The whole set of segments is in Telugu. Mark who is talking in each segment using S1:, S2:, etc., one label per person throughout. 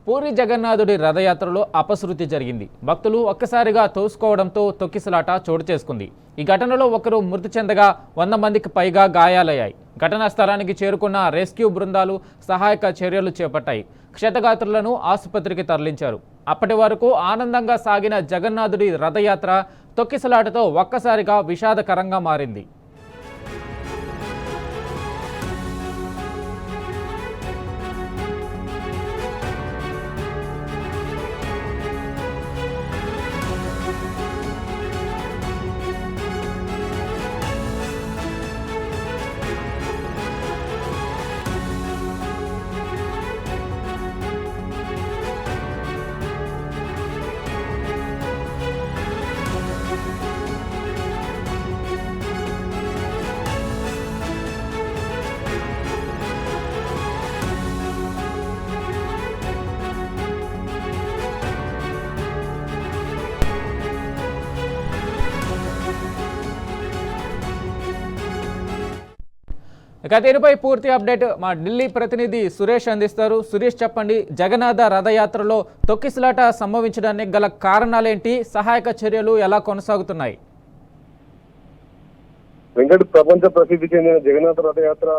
S1: పూరి జగన్నాథుడి రథయాత్రలో అపశృతి జరిగింది. భక్తులు ఒక్కసారిగా తోసుకోవడంతో తొక్కిసలాట చోటు చేసుకుంది. ఈ ఘటనలో ఒకరు మృతి చెందగా 100 మందికి పైగా గాయాలయ్యాయి. ఘటనా స్థలానికి చేరుకున్న రెస్క్యూ బృందాలు సహాయక చర్యలు చేపట్టాయి. క్షతగాత్రులను ఆసుపత్రికి తరలించారు. అప్పటి వరకు ఆనందంగా సాగిన జగన్నాథుడి రథయాత్ర తొక్కిసలాటతో ఒక్కసారిగా విషాదకరంగా మారింది. ఇక దీనిపై పూర్తి అప్డేట్ మా ఢిల్లీ ప్రతినిధి సురేష్ అందిస్తారు. సురేష్, చెప్పండి, జగన్నాథ రథయాత్రలో తొక్కిసలాట సంభవించడానికి గల కారణాలేంటి? సహాయక చర్యలు ఎలా కొనసాగుతున్నాయి?
S2: వెంకట, ప్రపంచ ప్రసిద్ధి చెందిన జగన్నాథ రథయాత్ర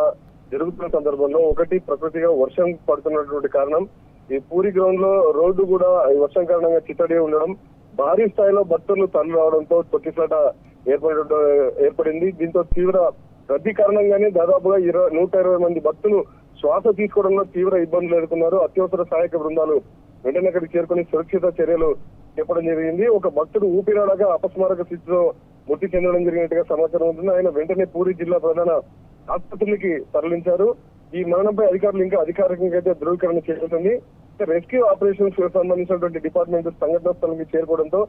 S2: జరుగుతున్న సందర్భంలో ఒకటి ప్రకృతిగా వర్షం పడుతున్నటువంటి కారణం, ఈ పూరి గ్రౌండ్ లో రోడ్డు కూడా వర్షం కారణంగా చిత్తడి ఉండడం, భారీ స్థాయిలో భక్తులు తరలి రావడంతో తొక్కిసలాట ఏర్పడింది. దీంతో తీవ్ర రద్దీ కారణంగానే దాదాపుగా 120 మంది భక్తులు శ్వాస తీసుకోవడంలో తీవ్ర ఇబ్బందులు ఎదుర్కొన్నారు. అత్యవసర సహాయక బృందాలు వెంటనే అక్కడికి చేరుకుని సురక్షిత చర్యలు చేపట్టడం జరిగింది. ఒక భక్తుడు ఊపిరాడగా అపస్మారక స్థితిలో మృతి చెందడం జరిగినట్టుగా సమాచారం ఉంటుంది. ఆయన వెంటనే పూరి జిల్లా ప్రధాన ఆసుపత్రికి తరలించారు. ఈ మరణంపై అధికారులు ఇంకా అధికారికంగా అయితే ధృవీకరణ చేస్తుంది. రెస్క్యూ ఆపరేషన్స్ సంబంధించినటువంటి డిపార్ట్మెంట్ సంఘటనా స్థలానికి చేరుకోవడంతో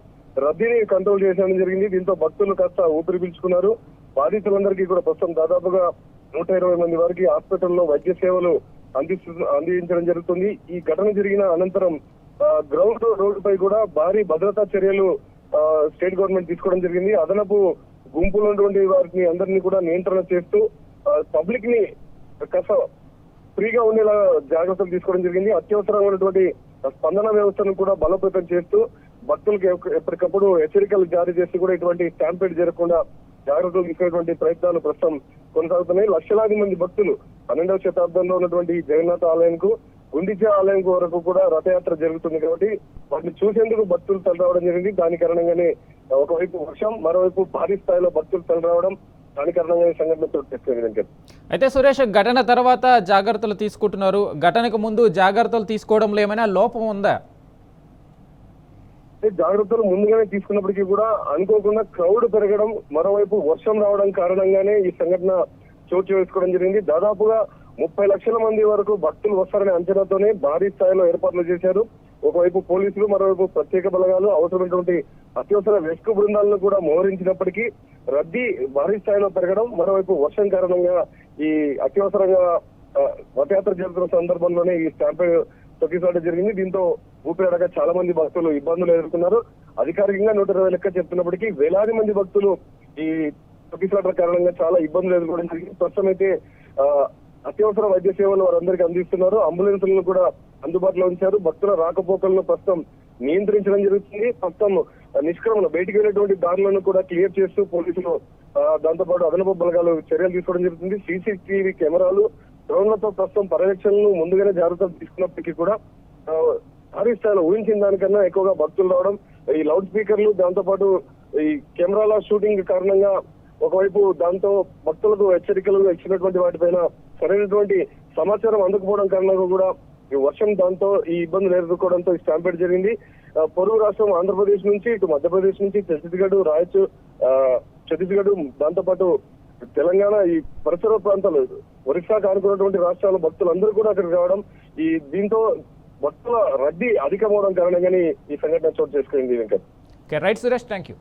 S2: రద్దీని కంట్రోల్ చేయడం జరిగింది. దీంతో భక్తులు కాస్త ఊపిరి పీల్చుకున్నారు. బాధితులందరికీ కూడా ప్రస్తుతం దాదాపుగా 120 మంది వారికి హాస్పిటల్లో వైద్య సేవలు అందించడం జరుగుతుంది. ఈ ఘటన జరిగిన అనంతరం గ్రౌండ్ రోడ్డుపై కూడా భారీ భద్రతా చర్యలు స్టేట్ గవర్నమెంట్ తీసుకోవడం జరిగింది. అదనపు గుంపులో ఉన్నటువంటి వారిని అందరినీ కూడా నియంత్రణ చేస్తూ పబ్లిక్ ని కాస్త ఫ్రీగా ఉండేలా జాగ్రత్తలు తీసుకోవడం జరిగింది. అత్యవసరంగా ఉన్నటువంటి స్పందన వ్యవస్థను కూడా బలోపేతం చేస్తూ భక్తులకు ఎప్పటికప్పుడు హెచ్చరికలు జారీ చేస్తూ కూడా ఇటువంటి స్టాంపేడ్ జరగకుండా జాగ్రత్తలు తీసుకునేటువంటి ప్రయత్నాలు ప్రస్తుతం కొనసాగుతున్నాయి. లక్షలాది మంది భక్తులు 12వ శతాబ్దంలో ఉన్నటువంటి జగన్నాథ ఆలయంకు, గుండిచా ఆలయం వరకు కూడా రథయాత్ర జరుగుతుంది కాబట్టి వాటిని చూసేందుకు భక్తులు తరలి రావడం జరిగింది. దాని కారణంగానే ఒకవైపు వర్షం, మరోవైపు భారీ స్థాయిలో భక్తులు తరలి రావడం, దాని కారణంగా సంఘటన చోటు చేసుకుంది.
S1: అయితే సురేష్, ఘటన తర్వాత జాగ్రత్తలు తీసుకుంటున్నారు. ఘటనకు ముందు జాగ్రత్తలు తీసుకోవడంలో ఏమైనా లోపం ఉందా?
S2: జాగ్రత్తలు ముందుగానే తీసుకున్నప్పటికీ కూడా అనుకోకుండా క్రౌడ్ పెరగడం, మరోవైపు వర్షం రావడం కారణంగానే ఈ సంఘటన చోటు చేసుకోవడం జరిగింది. దాదాపుగా 30 లక్షల మంది వరకు భక్తులు వస్తారనే అంచనాతోనే భారీ స్థాయిలో ఏర్పాట్లు చేశారు. ఒకవైపు పోలీసులు, మరోవైపు ప్రత్యేక బలగాలు, అవసరమైనటువంటి అత్యవసర రెస్క్యూ బృందాలను కూడా మోహరించినప్పటికీ రద్దీ భారీ స్థాయిలో పెరగడం, మరోవైపు వర్షం కారణంగా ఈ అత్యవసరంగా రథయాత్ర జరుగుతున్న సందర్భంలోనే ఈ స్టాంపేడ్ తొక్కిసలాట జరిగింది. దీంతో ఊపిరాడగా చాలా మంది భక్తులు ఇబ్బందులు ఎదుర్కొన్నారు. అధికారికంగా 120 లెక్క చెప్తున్నప్పటికీ వేలాది మంది భక్తులు ఈ తొక్కిసలాట కారణంగా చాలా ఇబ్బందులు ఎదుర్కోవడం జరిగింది. ప్రస్తుతం అయితే అత్యవసర వైద్య సేవలు వారందరికీ అందిస్తున్నారు. అంబులెన్స్లను కూడా అందుబాటులో ఉంచారు. భక్తుల రాకపోకలను ప్రస్తుతం నియంత్రించడం జరుగుతుంది. ప్రస్తుతం నిష్క్రమణ బయటికి వెళ్ళినటువంటి దారులను కూడా క్లియర్ చేస్తూ పోలీసులు, దాంతోపాటు అదనపు బలగాలు చర్యలు తీసుకోవడం జరుగుతుంది. సీసీటీవీ కెమెరాలు, డ్రోన్లతో ప్రస్తుతం పర్యవేక్షణను ముందుగానే జాగ్రత్తలు తీసుకున్నప్పటికీ కూడా భారీ స్థాయిలో ఊహించిన దానికన్నా ఎక్కువగా భక్తులు రావడం, ఈ లౌడ్ స్పీకర్లు, దాంతోపాటు ఈ కెమెరాల షూటింగ్ కారణంగా ఒకవైపు దాంతో భక్తులకు హెచ్చరికలు ఇచ్చినటువంటి వాటిపైన సరైనటువంటి సమాచారం అందకపోవడం కారణంగా కూడా ఈ వర్షం దాంతో ఈ ఇబ్బందులు ఎదుర్కోవడంతో ఈ స్టాంపేడ్ జరిగింది. పొరుగు రాష్ట్రం ఆంధ్రప్రదేశ్ నుంచి, ఇటు మధ్యప్రదేశ్ నుంచి, ఛత్తీస్గఢ్, దాంతోపాటు తెలంగాణ, ఈ పరిసర ప్రాంతాలు, ఒరిస్సాకు ఆనుకున్నటువంటి రాష్ట్రాల భక్తులందరూ కూడా అక్కడికి రావడం, దీంతో భక్తుల రద్దీ అధికమవడం కారణంగానే ఈ సంఘటన చోటు చేసుకుంది. Venkat,
S1: right Suresh, thank you.